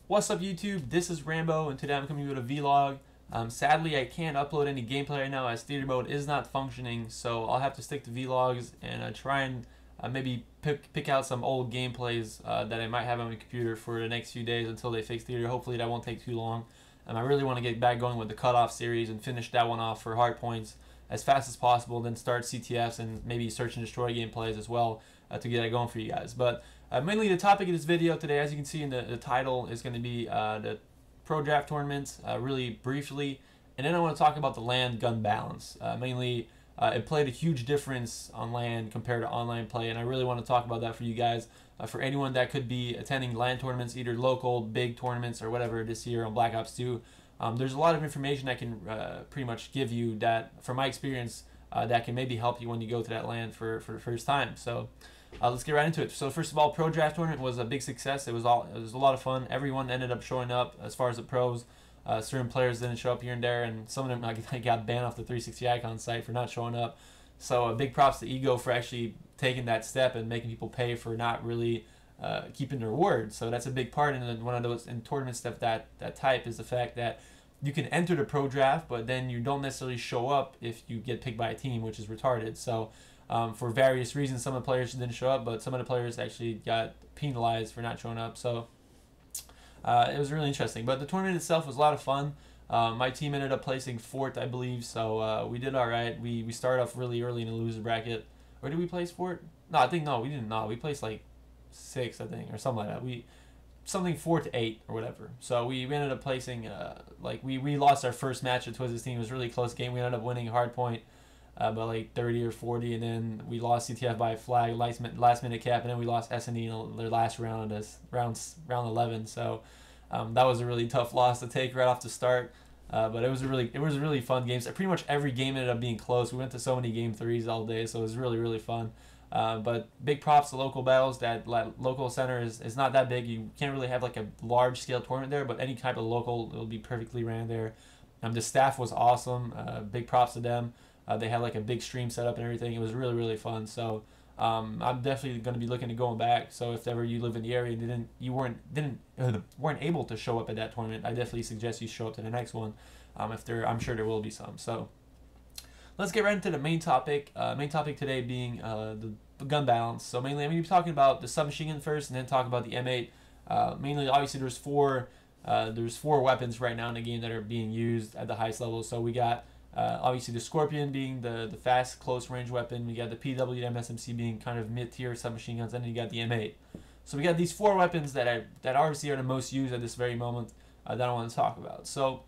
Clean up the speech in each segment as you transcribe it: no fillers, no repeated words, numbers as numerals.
What's up YouTube? This is Rambo and today I'm coming with a vlog. Sadly I can't upload any gameplay right now as theater mode is not functioning, so I'll have to stick to vlogs and try and maybe pick out some old gameplays that I might have on my computer for the next few days until they fix theater. Hopefully that won't take too long. I really want to get back going with the cutoff series and finish that one off for hard points as fast as possible, then start CTFs and maybe search and destroy gameplays as well to get that going for you guys. But mainly the topic of this video today, as you can see in the title, is going to be the ProDraft tournaments, really briefly, and then I want to talk about the Lan Gun balance. Mainly, it played a huge difference on LAN compared to online play, and I really want to talk about that for you guys. For anyone that could be attending LAN tournaments, either local, big tournaments, or whatever this year on Black Ops 2, there's a lot of information I can pretty much give you that, from my experience, that can maybe help you when you go to that LAN for the first time. So let's get right into it. So first of all, ProDraft tournament was a big success. It was a lot of fun. Everyone ended up showing up as far as the pros. Certain players didn't show up here and there, and some of them got banned off the 360 icon site for not showing up. So big props to Ego for actually taking that step and making people pay for not really keeping their word. So that's a big part in one of those in tournament stuff that type is the fact that you can enter the ProDraft, but then you don't necessarily show up if you get picked by a team, which is retarded. So for various reasons, some of the players didn't show up, but some of the players actually got penalized for not showing up. So it was really interesting. But the tournament itself was a lot of fun. My team ended up placing 4th, I believe, so we did all right. We started off really early in the loser bracket. Or did we place 4th? No, we didn't. No, we placed like 6th, I think, or something like that. Something 4 to 8 or whatever. So we ended up placing we lost our first match with Twizz's team. It was a really close game. We ended up winning hard point by like 30 or 40, and then we lost CTF by a flag last minute cap, and then we lost S&E in their last round as round 11. So that was a really tough loss to take right off the start. But it was a really fun game. So pretty much every game ended up being close. We went to so many game threes all day, so it was really fun. But big props to local battles. That local center is not that big. You can't really have like a large scale tournament there, but any type of local will be perfectly ran there. The staff was awesome. Big props to them. They had like a big stream set up and everything. It was really fun. So I'm definitely going to be looking to going back. So if ever you live in the area and you weren't able to show up at that tournament, I definitely suggest you show up to the next one. I'm sure there will be some. So let's get right into the main topic. Main topic today being the gun balance. So mainly I'm going to be talking about the submachine gun first, and then talk about the M8. Mainly, obviously, there's four weapons right now in the game that are being used at the highest level. So we got obviously the Scorpion being the fast close range weapon. We got the PW and MSMC being kind of mid-tier submachine guns, and then you got the M8. So we got these 4 weapons that obviously are the most used at this very moment that I want to talk about. So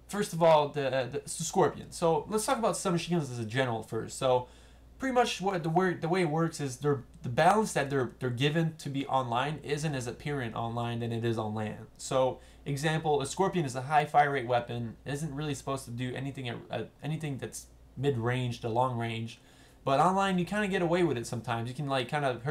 first of all, the Scorpion. So let's talk about submachine guns as a general first. So pretty much what the way it works is the balance that they're given to be online isn't as apparent online than it is on LAN. So example, a Scorpion is a high fire rate weapon. It isn't really supposed to do anything that's mid range to long range, but online you kind of get away with it sometimes. You can like kind of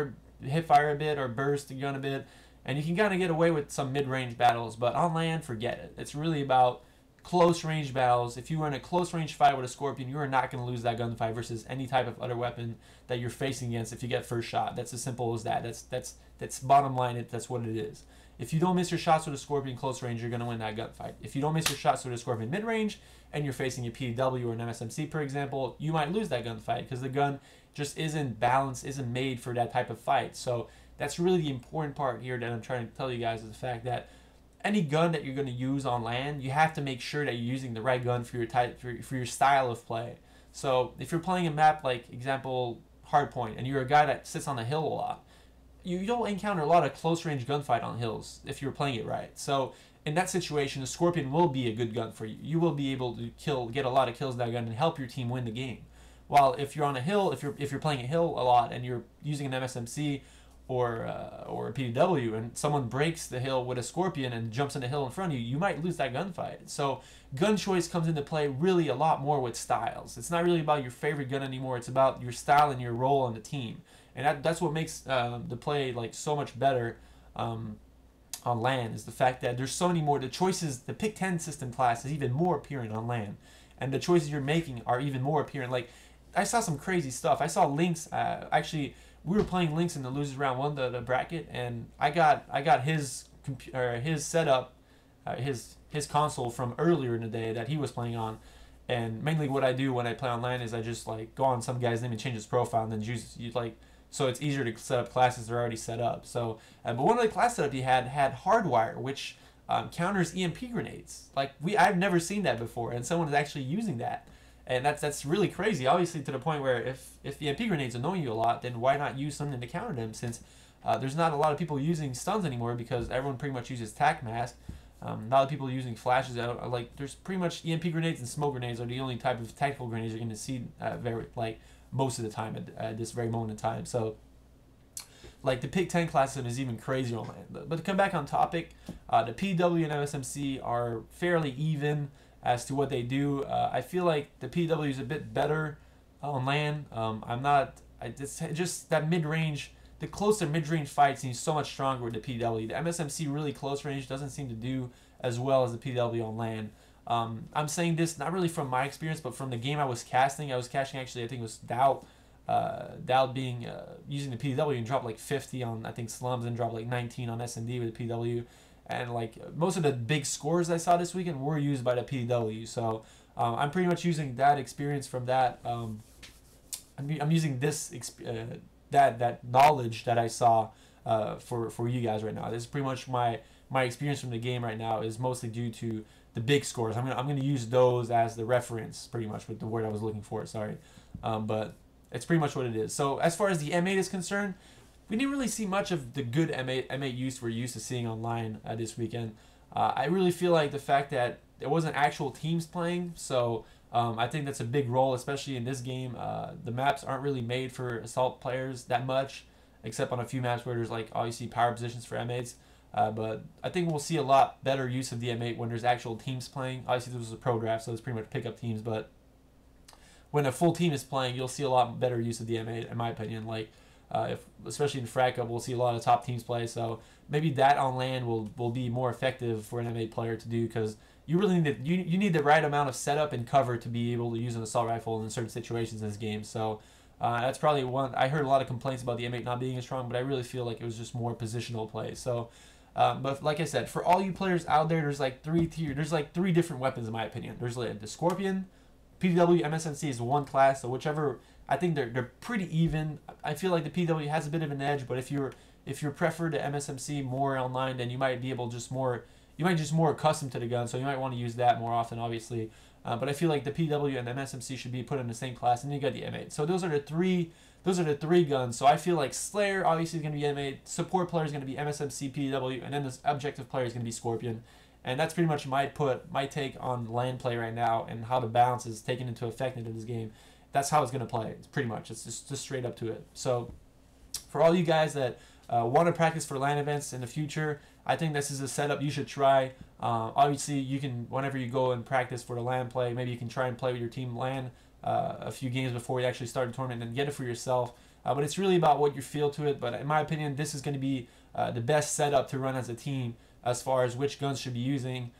hip fire a bit or burst the gun a bit, and you can kind of get away with some mid range battles. But on LAN, forget it. It's really about close range battles. If you are in a close range fight with a Scorpion, you are not going to lose that gunfight versus any type of other weapon that you're facing against if you get first shot. That's as simple as that. That's bottom line. That's what it is. If you don't miss your shots with a Scorpion close range, you're going to win that gunfight. If you don't miss your shots with a Scorpion mid range and you're facing a PW or an MSMC, for example, you might lose that gunfight because the gun just isn't balanced, isn't made for that type of fight. So that's really the important part here that I'm trying to tell you guys, is the fact that any gun that you're going to use on LAN, you have to make sure that you're using the right gun for your for your style of play. So if you're playing a map like, example, Hardpoint, and you're a guy that sits on a hill a lot, you'll encounter a lot of close range gunfight on hills if you're playing it right. So in that situation, the Scorpion will be a good gun for you. You will be able to get a lot of kills with that gun and help your team win the game. While if you're on a hill, if you're playing a hill a lot and you're using an MSMC or a PW, and someone breaks the hill with a Scorpion and jumps in the hill in front of you, you might lose that gunfight. So gun choice comes into play really a lot more with styles. It's not really about your favorite gun anymore. It's about your style and your role on the team, and that's what makes the play like so much better on LAN, is the fact that there's so many more. The choices, the pick 10 system class is even more apparent on LAN, and the choices you're making are even more apparent. Like, I saw some crazy stuff. I saw Lynx actually. We were playing Lynx in the losers round 1, the bracket, and I got his his setup, his console from earlier in the day that he was playing on. And mainly what I do when I play on LAN is I just like go on some guy's name and change his profile and then use you like, so it's easier to set up classes that are already set up. So but one of the class setup he had hardwire, which counters EMP grenades. Like I've never seen that before, and someone is actually using that. And that's really crazy, obviously, to the point where if the EMP grenades annoy you a lot, then why not use something to counter them, since there's not a lot of people using stuns anymore because everyone pretty much uses tac mask. Not a lot of people using flashes. Like there's pretty much EMP grenades and smoke grenades are the only type of tactical grenades you're going to see most of the time at this very moment in time. So like the pick 10 class is even crazier on LAN. But to come back on topic, the PW and MSMC are fairly even as to what they do. I feel like the PW is a bit better on LAN. It's just that mid-range, the closer mid-range fight seems so much stronger with the PW. The MSMC really close range doesn't seem to do as well as the PW on LAN. I'm saying this not really from my experience, but from the game I was casting. I was casting actually, I think it was Doubt being using the PW and dropped like 50 on, I think, Slums, and dropped like 19 on S&D with the PW. And like most of the big scores I saw this weekend were used by the PW. So I'm pretty much using that experience from that. I'm using this that knowledge that I saw for you guys right now. This is pretty much my experience from the game right now is mostly due to the big scores. I'm gonna use those as the reference, pretty much, with the word I was looking for. Sorry, but it's pretty much what it is. So as far as the M8 is concerned, we didn't really see much of the good M8 use we're used to seeing online this weekend. I really feel like the fact that there wasn't actual teams playing, so I think that's a big role, especially in this game. The maps aren't really made for assault players that much, except on a few maps where there's like obviously power positions for M8s. But I think we'll see a lot better use of the M8 when there's actual teams playing. Obviously this was a pro draft, so it's pretty much pickup teams, but when a full team is playing, you'll see a lot better use of the M8, in my opinion. Like especially in Frag Cup, we'll see a lot of top teams play, so maybe that on LAN will be more effective for an M8 player to do, because you really need you need the right amount of setup and cover to be able to use an assault rifle in certain situations in this game. So that's probably one. I heard a lot of complaints about the M8 not being as strong, but I really feel like it was just more positional play. So but like I said, for all you players out there, there's like three different weapons in my opinion. There's like the Scorpion, PW, MSNC is one class, so whichever. I think they're pretty even. I feel like the PW has a bit of an edge, but if you're preferred to MSMC more online, then you might be able just more accustomed to the gun, so you might want to use that more often, obviously. But I feel like the PW and the MSMC should be put in the same class, and you got the M8. So those are the three guns. So I feel like Slayer obviously is going to be M8, support player is going to be MSMC, PW, and then this objective player is going to be Scorpion. And that's pretty much my take on LAN play right now, and how the balance is taken into effect into this game. That's how it's going to play. It's pretty much. It's just straight up to it. So for all you guys that want to practice for LAN events in the future, I think this is a setup you should try. Obviously, you can, whenever you go and practice for the LAN play, maybe you can try and play with your team LAN a few games before you actually start the tournament and get it for yourself. But it's really about what you feel to it. But in my opinion, this is going to be the best setup to run as a team as far as which guns should be using.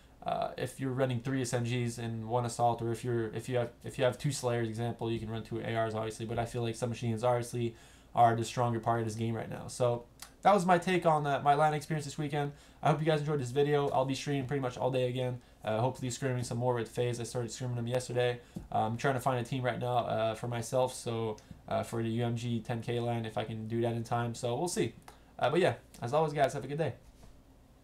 If you're running 3 SMGs and 1 assault, or if you have 2 Slayers, example, you can run 2 ARs obviously. But I feel like submachine guns obviously are the stronger part of this game right now. So that was my take on my LAN experience this weekend. I hope you guys enjoyed this video. I'll be streaming pretty much all day again. Hopefully scrimming some more with FaZe. I started scrimming them yesterday. I'm trying to find a team right now for myself. So for the UMG 10K LAN, if I can do that in time. So we'll see. But yeah, as always, guys, have a good day.